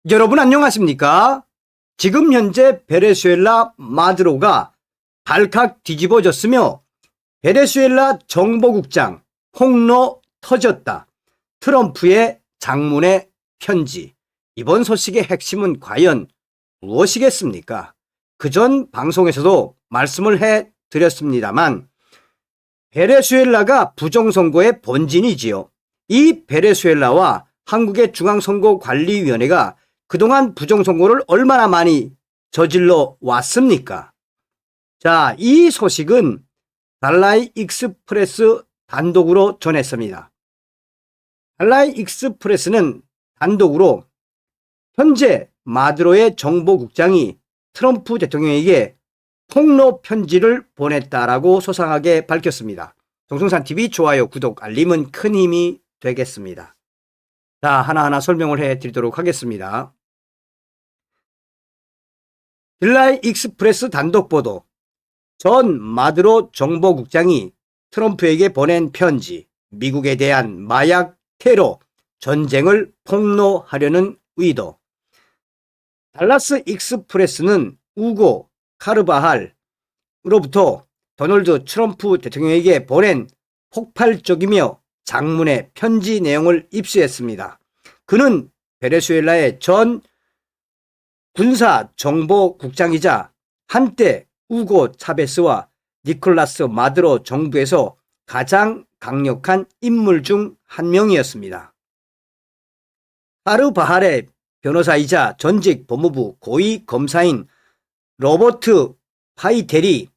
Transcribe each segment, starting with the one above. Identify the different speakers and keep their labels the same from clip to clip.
Speaker 1: 여러분 안녕하십니까? 지금 현재 베네수엘라 마두로가 발칵 뒤집어졌으며 베네수엘라 정보국장 폭로 터졌다. 트럼프의 장문의 편지. 이번 소식의 핵심은 과연 무엇이겠습니까? 그전 방송에서도 말씀을 해드렸습니다만 베네수엘라가 부정선거의 본진이지요. 이 베네수엘라와 한국의 중앙선거관리위원회가 그동안 부정선거를 얼마나 많이 저질러 왔습니까? 자, 이 소식은 달라이 익스프레스 단독으로 전했습니다. 달라이 익스프레스는 단독으로 현재 마두로의 정보국장이 트럼프 대통령에게 폭로 편지를 보냈다라고 소상하게 밝혔습니다. 동성산TV 좋아요, 구독, 알림은 큰 힘이 되겠습니다. 자, 하나하나 설명을 해드리도록 하겠습니다. 달라이 익스프레스 단독 보도. 전 마두로 정보국장이 트럼프에게 보낸 편지. 미국에 대한 마약 테러 전쟁을 폭로하려는 의도. 달라스 익스프레스는 우고 카르바할으로부터 도널드 트럼프 대통령에게 보낸 폭발적이며 장문의 편지 내용을 입수했습니다. 그는 베네수엘라의 전 군사정보국장이자 한때 우고 차베스와 니콜라스 마두로 정부에서 가장 강력한 인물 중 한 명이었습니다. 카르바할의 변호사이자 전직 법무부 고위검사인 로버트 파이텔이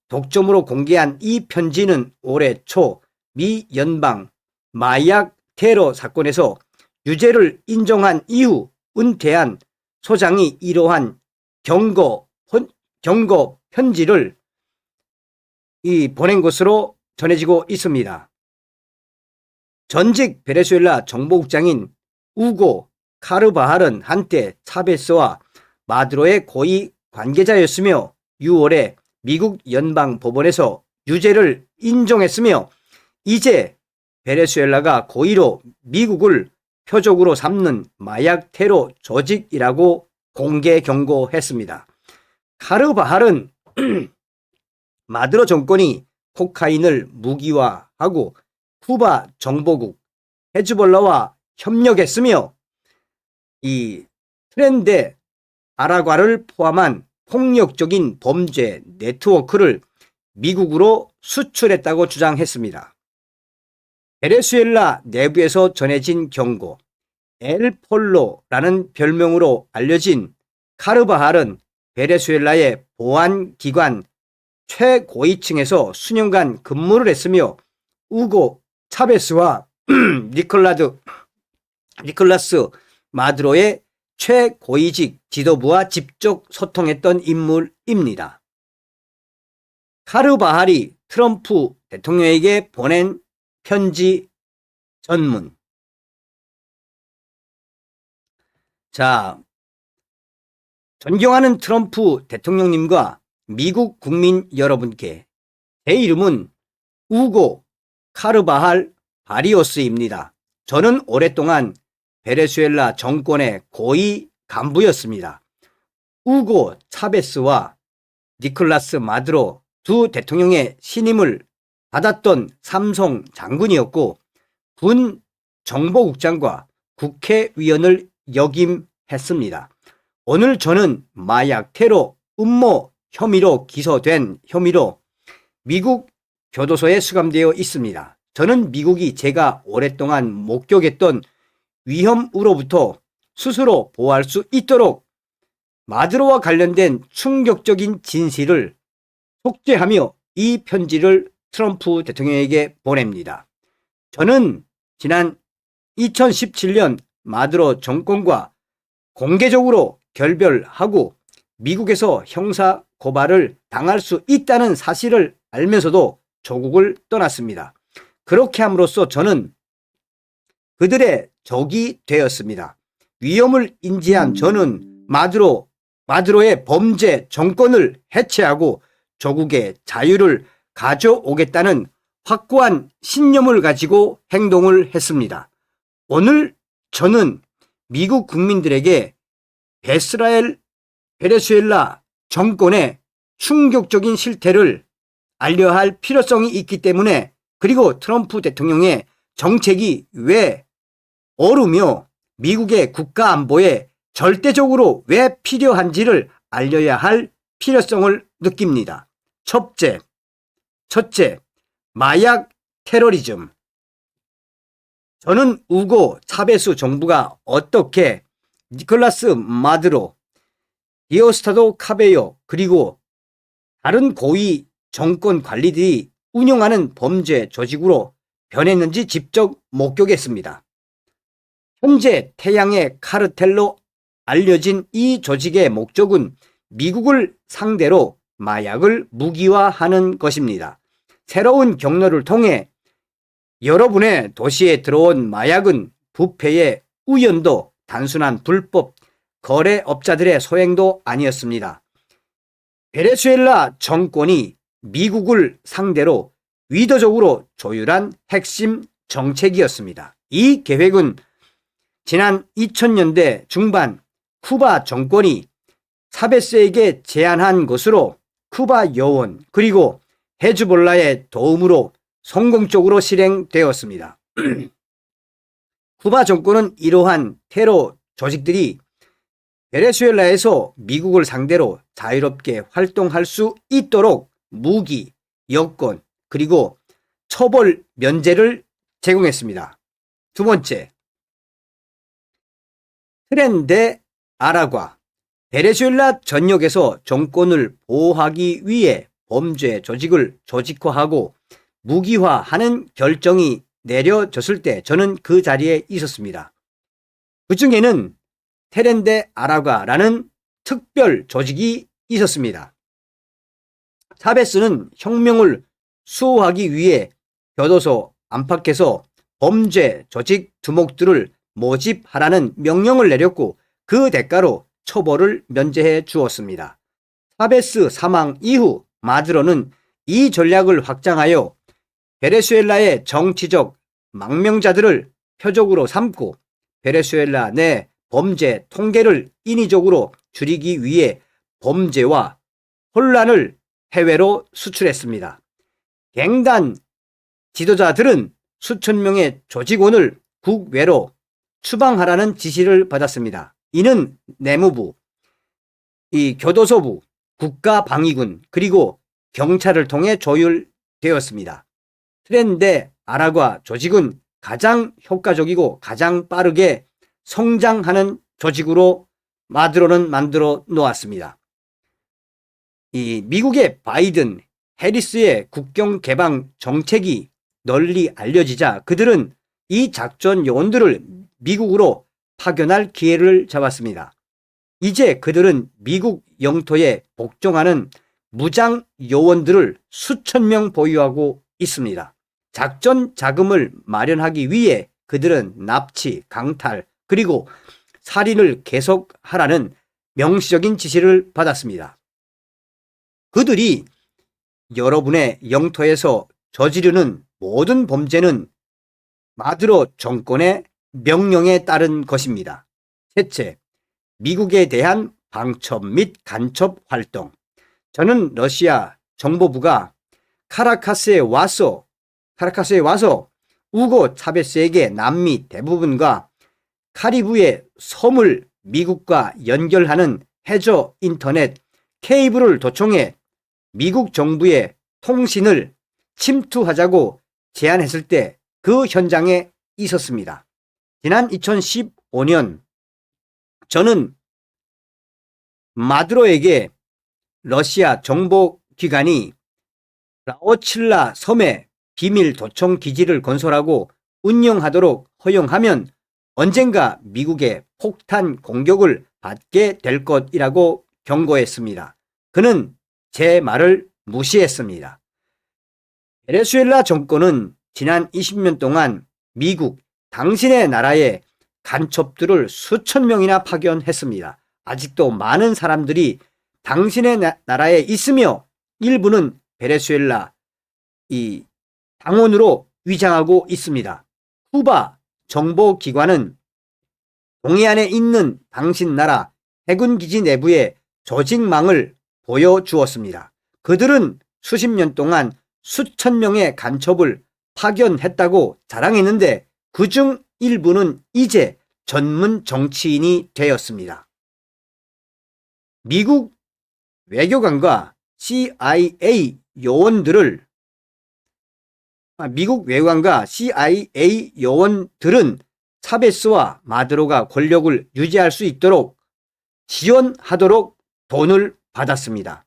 Speaker 1: 독점으로 공개한 이 편지는 올해 초 미 연방 마약 테러 사건에서 유죄를 인정한 이후 은퇴한 소장이 이러한 경고 편지를 보낸 것으로 전해지고 있습니다. 전직 베네수엘라 정보국장인 우고 카르바할은 한때 차베스와 마두로의 고위 관계자였으며 6월에 미국 연방법원에서 유죄를 인정했으며 이제 베네수엘라가 고의로 미국을 표적으로 삼는 마약 테러 조직이라고 공개 경고했습니다. 카르바할은 마두로 정권이 코카인을 무기화하고 쿠바 정보국 헤즈볼라와 협력했으며 이 트렌드 아라과를 포함한 폭력적인 범죄 네트워크를 미국으로 수출했다고 주장했습니다. 베네수엘라 내부에서 전해진 경고, 엘폴로라는 별명으로 알려진 카르바할은 베네수엘라의 보안기관 최고위층에서 수년간 근무를 했으며 우고 차베스와 니콜라스 마두로의 최고위직 지도부와 직접 소통했던 인물입니다. 카르바할이 트럼프 대통령에게 보낸 편지 전문. 자, 존경하는 트럼프 대통령님과 미국 국민 여러분께 제 이름은 우고 카르바할 바리오스입니다. 저는 오랫동안 베네수엘라 정권의 고위 간부였습니다. 우고 차베스와 니콜라스 마두로 두 대통령의 신임을 받았던 삼성 장군이었고 군 정보국장과 국회의원을 역임했습니다. 오늘 저는 마약 테러 음모 혐의로 기소된 혐의로 미국 교도소에 수감되어 있습니다. 저는 미국이 제가 오랫동안 목격했던 위험으로부터 스스로 보호할 수 있도록 마두로와 관련된 충격적인 진실을 속죄하며 이 편지를 트럼프 대통령에게 보냅니다. 저는 지난 2017년 마두로 정권과 공개적으로 결별하고 미국에서 형사 고발을 당할 수 있다는 사실을 알면서도 조국을 떠났습니다. 그렇게 함으로써 저는 그들의 적이 되었습니다. 위험을 인지한 저는 마두로의 범죄 정권을 해체하고 조국의 자유를 가져오겠다는 확고한 신념을 가지고 행동을 했습니다. 오늘 저는 미국 국민들에게 베네수엘라 정권의 충격적인 실태를 알려야 할 필요성이 있기 때문에, 그리고 트럼프 대통령의 정책이 왜 옳으며 미국의 국가 안보에 절대적으로 왜 필요한지를 알려야 할 필요성을 느낍니다. 첫째, 마약 테러리즘. 저는 우고 차베스 정부가 어떻게 니콜라스 마두로, 디오스타도 카베요, 그리고 다른 고위 정권 관리들이 운영하는 범죄 조직으로 변했는지 직접 목격했습니다. 현재 태양의 카르텔로 알려진 이 조직의 목적은 미국을 상대로 마약을 무기화하는 것입니다. 새로운 경로를 통해 여러분의 도시에 들어온 마약은 부패의 우연도 단순한 불법 거래업자들의 소행도 아니었습니다. 베네수엘라 정권이 미국을 상대로 의도적으로 조율한 핵심 정책이었습니다. 이 계획은 지난 2000년대 중반 쿠바 정권이 차베스에게 제안한 것으로 쿠바 여원 그리고 헤즈볼라의 도움으로 성공적으로 실행되었습니다. 쿠바 정권은 이러한 테러 조직들이 베네수엘라에서 미국을 상대로 자유롭게 활동할 수 있도록 무기, 여권, 그리고 처벌 면제를 제공했습니다. 두 번째, 트렌데 아라과. 베네수엘라 전역에서 정권을 보호하기 위해 범죄 조직을 조직화하고 무기화하는 결정이 내려졌을 때 저는 그 자리에 있었습니다. 그 중에는 테렌데 아라과라는 특별 조직이 있었습니다. 차베스는 혁명을 수호하기 위해 교도소 안팎에서 범죄 조직 두목들을 모집하라는 명령을 내렸고 그 대가로 처벌을 면제해 주었습니다. 차베스 사망 이후 마두로는 이 전략을 확장하여 베네수엘라의 정치적 망명자들을 표적으로 삼고 베네수엘라 내 범죄 통계를 인위적으로 줄이기 위해 범죄와 혼란을 해외로 수출했습니다. 갱단 지도자들은 수천 명의 조직원을 국외로 추방하라는 지시를 받았습니다. 이는 내무부, 교도소부, 국가방위군 그리고 경찰을 통해 조율되었습니다. 트렌데 아라과 조직은 가장 효과적이고 가장 빠르게 성장하는 조직으로 마두로는 만들어 놓았습니다. 미국의 바이든, 해리스의 국경 개방 정책이 널리 알려지자 그들은 이 작전 요원들을 미국으로 파견할 기회를 잡았습니다. 이제 그들은 미국 영토에 복종하는 무장 요원들을 수천 명 보유하고 있습니다. 작전 자금을 마련하기 위해 그들은 납치, 강탈, 그리고 살인을 계속하라는 명시적인 지시를 받았습니다. 그들이 여러분의 영토에서 저지르는 모든 범죄는 마두로 정권의 명령에 따른 것입니다. 셋째, 미국에 대한 방첩 및 간첩 활동. 저는 러시아 정보부가 카라카스에 와서 우고 차베스에게 남미 대부분과 카리브의 섬을 미국과 연결하는 해저 인터넷 케이블을 도청해 미국 정부의 통신을 침투하자고 제안했을 때 그 현장에 있었습니다. 지난 2015년 저는 마두로에게 러시아 정보기관이 라오칠라 섬에 비밀 도청 기지를 건설하고 운영하도록 허용하면 언젠가 미국의 폭탄 공격을 받게 될 것이라고 경고했습니다. 그는 제 말을 무시했습니다. 베네수엘라 정권은 지난 20년 동안 미국, 당신의 나라에 간첩들을 수천 명이나 파견했습니다. 아직도 많은 사람들이 당신의 나라에 있으며 일부는 베네수엘라 당원으로 위장하고 있습니다. 쿠바 정보기관은 동해안에 있는 당신 나라 해군기지 내부의 조직망을 보여주었습니다. 그들은 수십 년 동안 수천 명의 간첩을 파견했다고 자랑했는데 그중 일부는 이제 전문 정치인이 되었습니다. 미국 외교관과 CIA 요원들은 차베스와 마두로가 권력을 유지할 수 있도록 지원하도록 돈을 받았습니다.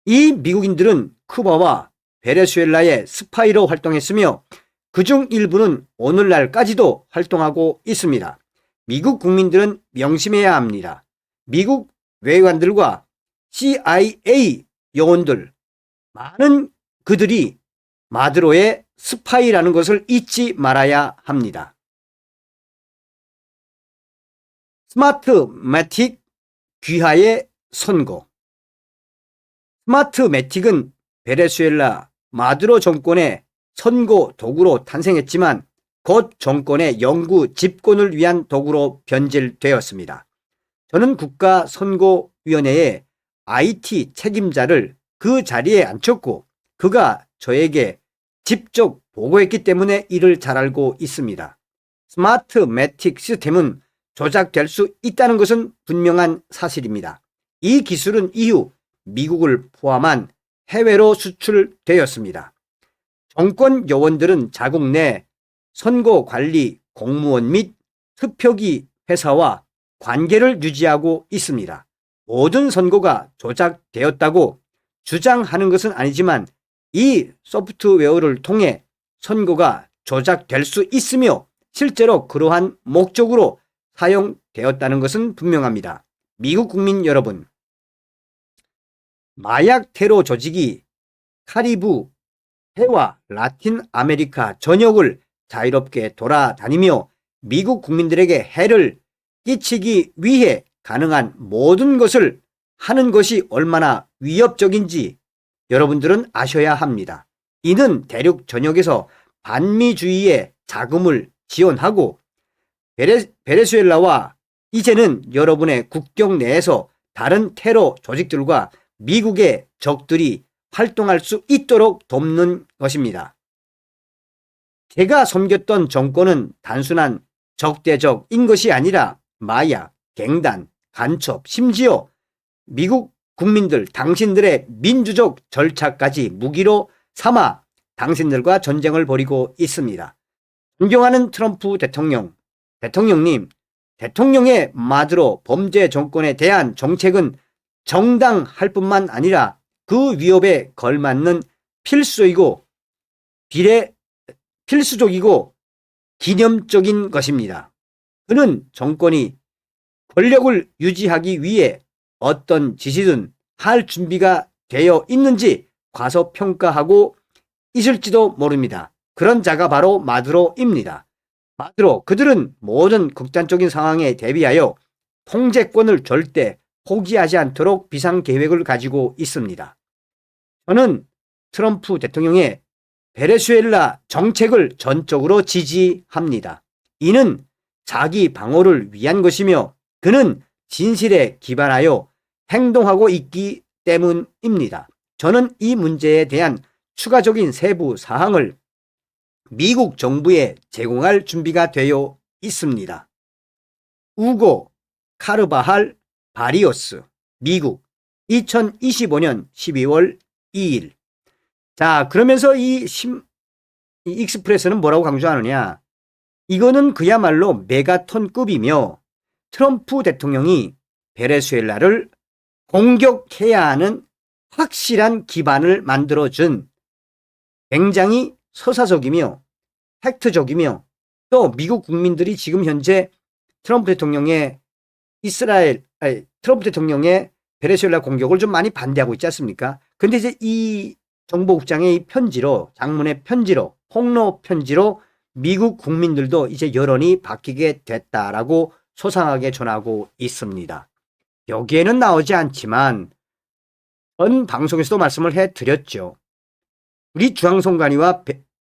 Speaker 1: 이 미국인들은 쿠바와 베네수엘라의 스파이로 활동했으며 그중 일부는 오늘날까지도 활동하고 있습니다. 미국 국민들은 명심해야 합니다. 미국 외교관들과 CIA 요원들, 많은 그들이 마두로의 스파이라는 것을 잊지 말아야 합니다. 스마트매틱 귀하의 선고. 스마트매틱은 베네수엘라 마두로 정권의 선거 도구로 탄생했지만 곧 정권의 영구 집권을 위한 도구로 변질되었습니다. 저는 국가선거위원회의 IT 책임자를 그 자리에 앉혔고 그가 저에게 직접 보고했기 때문에 이를 잘 알고 있습니다. 스마트매틱 시스템은 조작될 수 있다는 것은 분명한 사실입니다. 이 기술은 이후 미국을 포함한 해외로 수출되었습니다. 정권 요원들은 자국 내 선거관리 공무원 및 투표기 회사와 관계를 유지하고 있습니다. 모든 선거가 조작되었다고 주장하는 것은 아니지만 이 소프트웨어를 통해 선거가 조작될 수 있으며 실제로 그러한 목적으로 사용되었다는 것은 분명합니다. 미국 국민 여러분, 마약 테러 조직이 카리브 해와 라틴 아메리카 전역을 자유롭게 돌아다니며 미국 국민들에게 해를 끼치기 위해 가능한 모든 것을 하는 것이 얼마나 위협적인지 여러분들은 아셔야 합니다. 이는 대륙 전역에서 반미주의에 자금을 지원하고 베네수엘라와 이제는 여러분의 국경 내에서 다른 테러 조직들과 미국의 적들이 활동할 수 있도록 돕는 것입니다. 제가 섬겼던 정권은 단순한 적대적인 것이 아니라 마약, 갱단, 간첩, 심지어 미국 국민들, 당신들의 민주적 절차까지 무기로 삼아 당신들과 전쟁을 벌이고 있습니다. 존경하는 트럼프 대통령님, 대통령의 마두로 범죄 정권에 대한 정책은 정당할 뿐만 아니라 그 위협에 걸맞는 필수적이고 기념적인 것입니다. 그는 정권이 권력을 유지하기 위해 어떤 짓이든 할 준비가 되어 있는지 과소평가하고 있을지도 모릅니다. 그런 자가 바로 마두로입니다. 그들은 모든 극단적인 상황에 대비하여 통제권을 절대 포기하지 않도록 비상계획을 가지고 있습니다. 저는 트럼프 대통령의 베네수엘라 정책을 전적으로 지지합니다. 이는 자기 방어를 위한 것이며 그는 진실에 기반하여 행동하고 있기 때문입니다. 저는 이 문제에 대한 추가적인 세부 사항을 미국 정부에 제공할 준비가 되어 있습니다. 우고 카르바할 바리오스, 미국, 2025년 12월 2일. 자, 그러면서 이 익스프레스는 뭐라고 강조하느냐? 이거는 그야말로 메가톤급이며 트럼프 대통령이 베네수엘라를 공격해야 하는 확실한 기반을 만들어준 굉장히 서사적이며 팩트적이며 또 미국 국민들이 지금 현재 트럼프 대통령의 베네수엘라 공격을 좀 많이 반대하고 있지 않습니까? 근데 이제 이 정보국장의 편지로, 장문의 편지로, 폭로 편지로 미국 국민들도 이제 여론이 바뀌게 됐다라고 소상하게 전하고 있습니다. 여기에는 나오지 않지만 전 방송에서도 말씀을 해드렸죠. 우리 중앙선관위와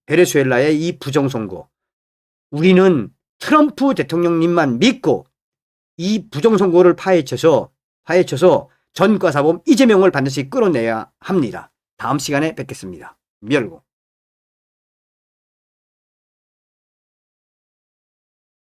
Speaker 1: 베네수엘라의 이 부정선거, 우리는 트럼프 대통령님만 믿고 이 부정선거를 파헤쳐서 전과사범 이재명을 반드시 끌어내야 합니다. 다음 시간에 뵙겠습니다. 미열고.